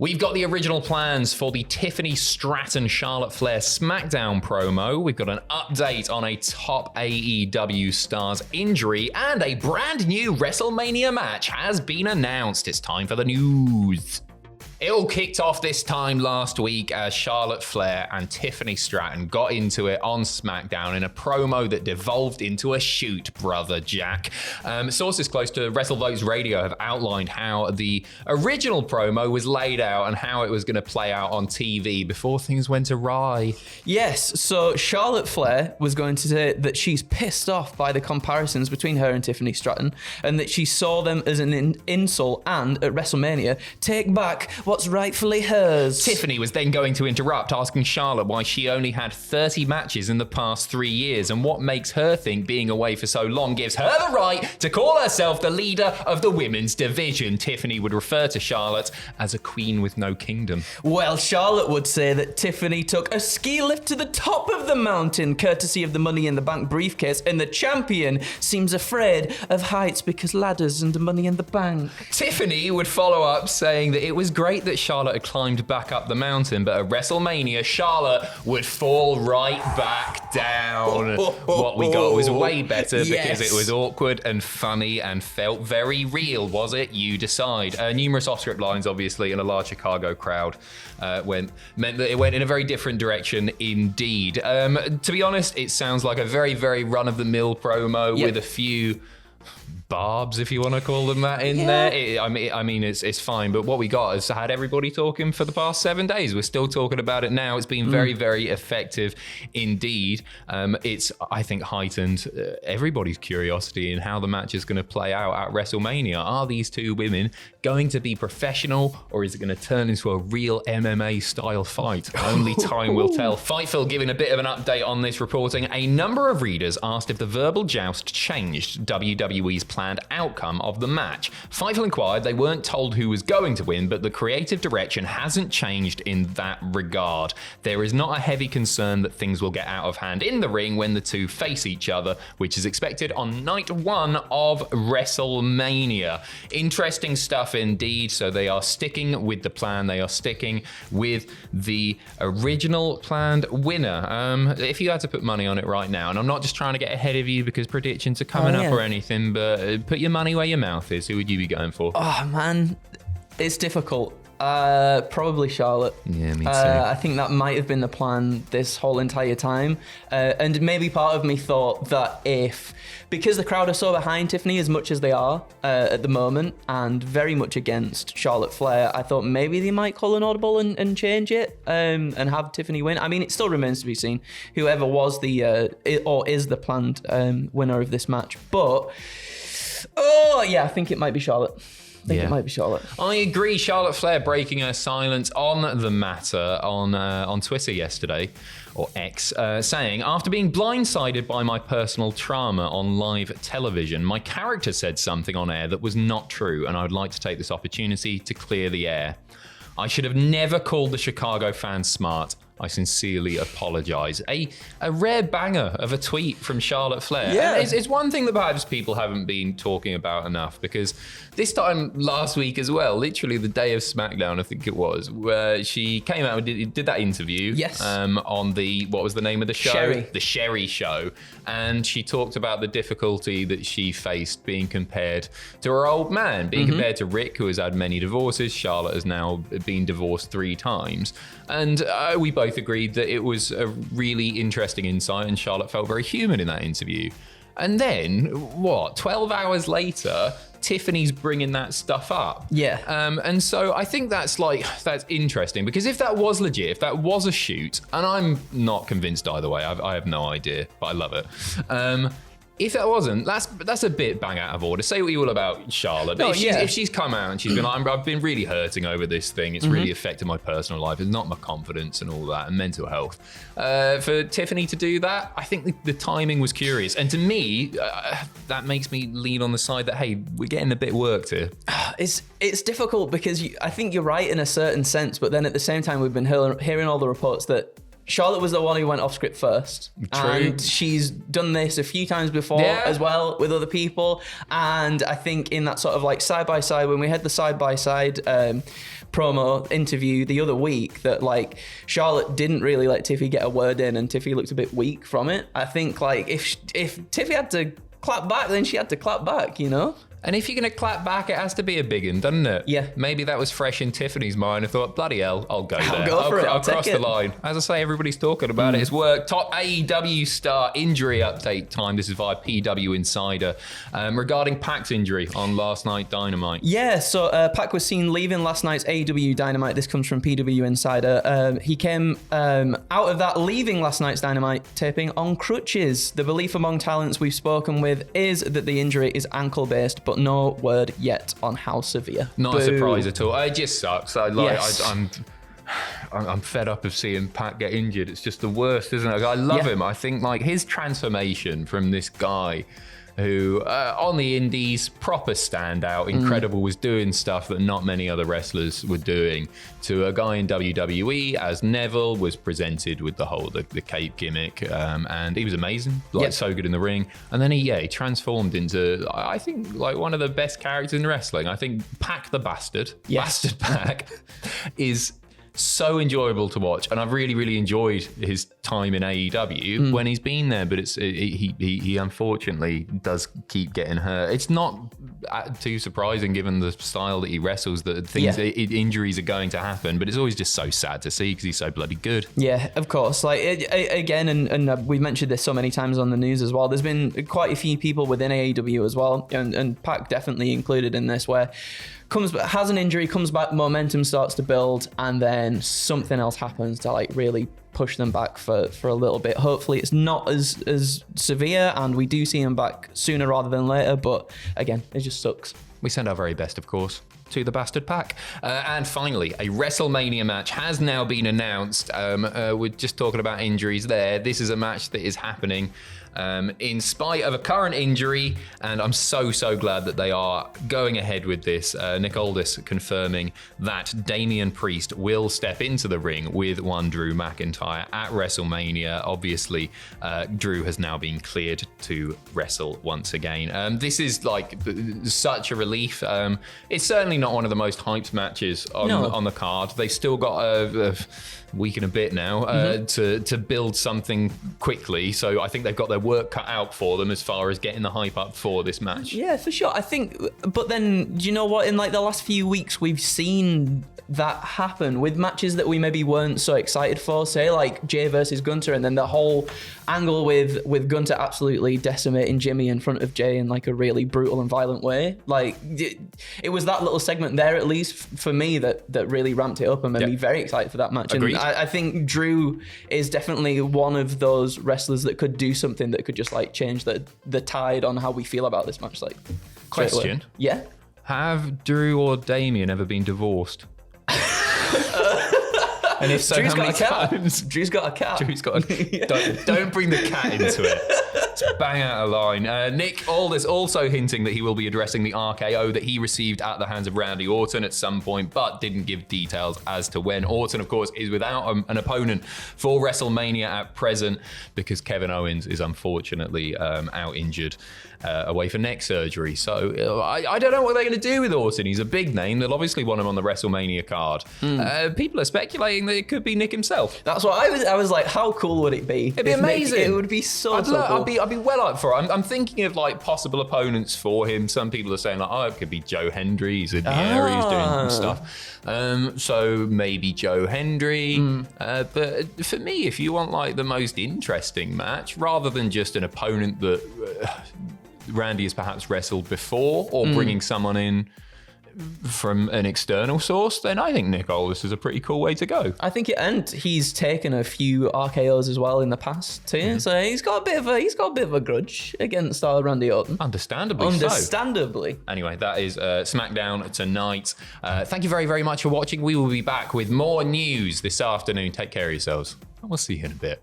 We've got the original plans for the Tiffany Stratton Charlotte Flair SmackDown promo. We've got an update on a top AEW star's injury, and a brand new WrestleMania match has been announced. It's time for the news. It all kicked off this time last week as Charlotte Flair and Tiffany Stratton got into it on SmackDown in a promo that devolved into a shoot, brother Jack. Sources close to WrestleVotes Radio have outlined how the original promo was laid out and how it was going to play out on TV before things went awry. Yes, so Charlotte Flair was going to say that she's pissed off by the comparisons between her and Tiffany Stratton, and that she saw them as an insult, and at WrestleMania, take back what's rightfully hers. Tiffany was then going to interrupt, asking Charlotte why she only had 30 matches in the past 3 years and what makes her think being away for so long gives her the right to call herself the leader of the women's division. Tiffany would refer to Charlotte as a queen with no kingdom. Well, Charlotte would say that Tiffany took a ski lift to the top of the mountain courtesy of the Money in the Bank briefcase, and the champion seems afraid of heights because ladders and Money in the Bank. Tiffany would follow up saying that it was great that Charlotte had climbed back up the mountain, but at WrestleMania, Charlotte would fall right back down. What we got was way better because it was awkward and funny and felt very real, was it? You decide. Numerous off-script lines, obviously, and a large Chicago crowd meant that it went in a very different direction indeed. To be honest, it sounds like a very, very run-of-the-mill promo with a few barbs, if you want to call them that, in there. I mean, it's fine, but what we got is had everybody talking for the past 7 days. We're still talking about it now. It's been very, very effective indeed. It's, I think, heightened everybody's curiosity in how the match is going to play out at WrestleMania. Are these two women going to be professional, or is it going to turn into a real MMA style fight? Only time will tell. Fightful giving a bit of an update on this, reporting a number of readers asked if the verbal joust changed WWE's planned outcome of the match. Fightful inquired they weren't told who was going to win, but the creative direction hasn't changed in that regard. There is not a heavy concern that things will get out of hand in the ring when the two face each other, which is expected on night 1 of WrestleMania. Interesting stuff indeed. So they are sticking with the plan. They are sticking with the original planned winner. If you had to put money on it right now, and I'm not just trying to get ahead of you because predictions are coming up or anything, but put your money where your mouth is. Who would you be going for? Oh man, it's difficult. Probably Charlotte. Yeah, me too. I think that might have been the plan this whole entire time. And maybe part of me thought that because the crowd are so behind Tiffany as much as they are at the moment, and very much against Charlotte Flair, I thought maybe they might call an audible and change it and have Tiffany win. I mean, it still remains to be seen whoever was or is the planned winner of this match. But, I think it might be Charlotte. It might be Charlotte. I agree. Charlotte Flair breaking her silence on the matter on Twitter yesterday, or X, saying, after being blindsided by my personal trauma on live television, my character said something on air that was not true, and I would like to take this opportunity to clear the air. I should have never called the Chicago fans smart. I sincerely apologise. A rare banger of a tweet from Charlotte Flair. Yeah. And it's one thing that perhaps people haven't been talking about enough, because this time last week as well, literally the day of SmackDown, I think it was, where she came out and did that interview. Yes. On what was the name of the show? Sherry. The Sherry Show. And she talked about the difficulty that she faced being compared to her old man, being compared to Rick, who has had many divorces. Charlotte has now been divorced 3 times. And we both agreed that it was a really interesting insight, and Charlotte felt very human in that interview. And then, 12 hours later, Tiffany's bringing that stuff up. Yeah. And so I think that's interesting, because if that was legit, if that was a shoot, and I'm not convinced either way, I have no idea, but I love it. If that wasn't, that's a bit bang out of order. Say what you will about Charlotte, but if she's come out and she's been like, I've been really hurting over this thing, it's really affected my personal life, it's not my confidence and all that, and mental health. For Tiffany to do that, I think the timing was curious. And to me, that makes me lean on the side that, hey, we're getting a bit worked here. It's difficult because I think you're right in a certain sense, but then at the same time, we've been hearing all the reports that Charlotte was the one who went off script first. True. And she's done this a few times before as well with other people. And I think in that sort of like side-by-side, when we had the side-by-side promo interview the other week, that like Charlotte didn't really let Tiffy get a word in and Tiffy looked a bit weak from it. I think like if Tiffy had to clap back, then she had to clap back, you know? And if you're going to clap back, it has to be a big one, doesn't it? Yeah. Maybe that was fresh in Tiffany's mind. I thought, bloody hell, I'll go there. I'll cross the line. As I say, everybody's talking about it. It's work. Top AEW star injury update time. This is via PW Insider. Regarding Pac's injury on last night Dynamite. Yeah, so Pac was seen leaving last night's AEW Dynamite. This comes from PW Insider. He came out of that leaving last night's Dynamite taping on crutches. The belief among talents we've spoken with is that the injury is ankle-based, but no word yet on how severe. Not a surprise at all. It just sucks. Yes. I'm fed up of seeing Pac get injured. It's just the worst, isn't it? I love him. I think like his transformation from this guy who on the indies, proper standout, incredible, was doing stuff that not many other wrestlers were doing, to a guy in WWE as Neville, was presented with the whole the cape gimmick, and he was amazing, so good in the ring. And then he transformed into, I think, like one of the best characters in wrestling. I think Pac the Bastard, Bastard Pac, is so enjoyable to watch, and I've really, really enjoyed his time in AEW when he's been there. But he unfortunately does keep getting hurt. It's not too surprising given the style that he wrestles that injuries are going to happen. But it's always just so sad to see because he's so bloody good. Yeah, of course. Like again, and we've mentioned this so many times on the news as well. There's been quite a few people within AEW as well, and Pac definitely included in this, where has an injury, comes back, momentum starts to build, and then something else happens to like really push them back for a little bit. Hopefully it's not as severe and we do see him back sooner rather than later, but again, it just sucks. We send our very best, of course, to the Bastard Pac. And finally, a WrestleMania match has now been announced. We're just talking about injuries there. This is a match that is happening in spite of a current injury, and I'm so glad that they are going ahead with this. Nick Aldis confirming that Damian Priest will step into the ring with one Drew McIntyre at WrestleMania. Obviously, Drew has now been cleared to wrestle once again. This is like such a relief. It's certainly not one of the most hyped matches on the card. They've still got a week and a bit now to build something quickly, so I think they've got their work cut out for them as far as getting the hype up for this match. Yeah, for sure. I think, but then, do you know what? In like the last few weeks, we've seen that happen with matches that we maybe weren't so excited for, say like Jay versus Gunter, and then the whole angle with Gunter absolutely decimating Jimmy in front of Jay in like a really brutal and violent way. Like it was that little segment there, at least for me, that really ramped it up and made me very excited for that match. Agreed. And I think Drew is definitely one of those wrestlers that could do something that could just like change the tide on how we feel about this match. Like, question. Yeah. Have Drew or Damian ever been divorced? And if so, Drew's how many times? Drew's got a cat. Drew's got a... Don't bring the cat into it. Let's bang out a line. Nick Aldis also hinting that he will be addressing the RKO that he received at the hands of Randy Orton at some point, but didn't give details as to when. Orton, of course, is without an opponent for WrestleMania at present because Kevin Owens is unfortunately out injured, away for neck surgery. So I don't know what they're going to do with Orton. He's a big name. They'll obviously want him on the WrestleMania card. People are speculating that it could be Nick himself. That's what I was like, how cool would it be? It'd be amazing. It would be so cool. I'd be well up for it. I'm thinking of like possible opponents for him. Some people are saying like, oh, it could be Joe Hendry. He's in the area, he's doing stuff. So maybe Joe Hendry. But for me, if you want like the most interesting match, rather than just an opponent that Randy has perhaps wrestled before, or bringing someone in from an external source, then I think Nick Aldis is a pretty cool way to go. I think and he's taken a few RKOs as well in the past too, so he's got a bit of a grudge against Randy Orton. Understandably. Anyway, that is SmackDown tonight. Thank you very, very much for watching. We will be back with more news this afternoon. Take care of yourselves, and we'll see you in a bit.